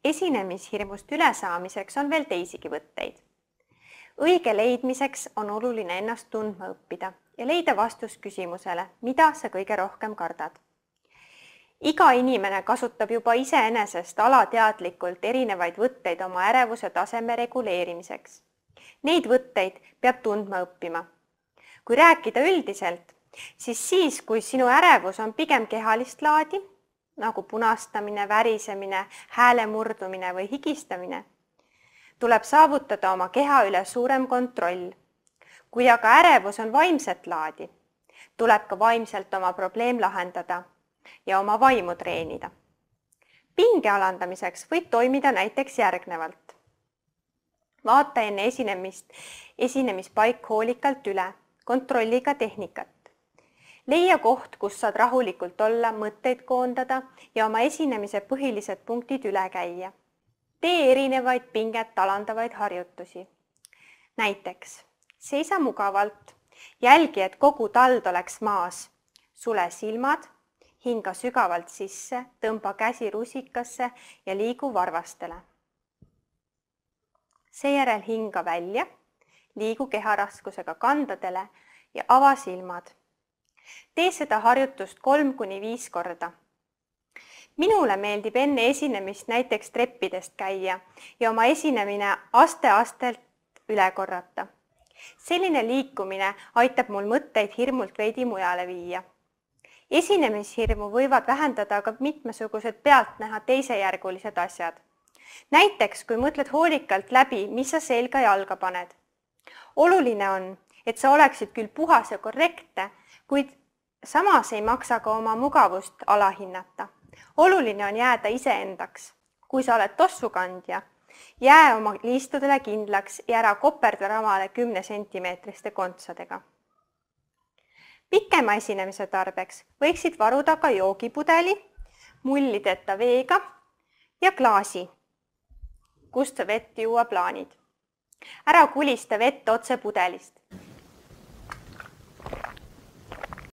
Esinemishirmust ülesaamiseks on veel teisigi võtteid. Õige leidmiseks on oluline ennast tundma õppida ja leida vastus küsimusele, mida sa kõige rohkem kardad. Iga inimene kasutab juba iseenesest alateadlikult erinevaid võtteid oma ärevuse taseme reguleerimiseks. Neid võtteid peab tundma õppima. Kui rääkida üldiselt, siis, kui sinu ärevus on pigem kehalist laadi, nagu punastamine, värisemine, hääle murdumine või higistamine, tuleb saavutada oma keha üle suurem kontroll. Kui aga ärevus on vaimset laadi, tuleb ka vaimselt oma probleem lahendada ja oma vaimu treenida. Pinge alandamiseks võib toimida näiteks järgnevalt. Vaata enne esinemispaik hoolikalt üle, kontrolli ka tehnikat. Leia koht, kus saad rahulikult olla, mõtteid koondada ja oma esinemise põhilised punktid üle käia. Tee erinevaid pinget alandavaid harjutusi. Näiteks, seisa mugavalt, jälgi, et kogu tald oleks maas, sule silmad, hinga sügavalt sisse, tõmba käsi rusikasse ja liigu varvastele. Seejärel hinga välja, liigu keharaskusega kandadele ja ava silmad. Tee seda harjutust 3–5 korda. Minule meeldib enne esinemist näiteks treppidest käia ja oma esinemine aste-astelt üle korrata. Selline liikumine aitab mul mõtteid hirmult veidi mujale viia. Esinemishirmu võivad vähendada ka mitmesugused pealtnäha teisejärgulised asjad. Näiteks, kui mõtled hoolikalt läbi, mis sa selga jalga paned. Oluline on, et sa oleksid küll puhas ja korrektne, kuid samas ei maksa ka oma mugavust alahinnata. Oluline on jääda iseendaks. Kui sa oled tossukandja, jää oma liistudele kindlaks ja ära koperda ramale 10 cm kontsadega. Pikema esinemise tarbeks võiksid varuda ka joogipudeli, mullideta veega ja klaasi, kust sa vett juua plaanid. Ära kulista vett otse pudelist.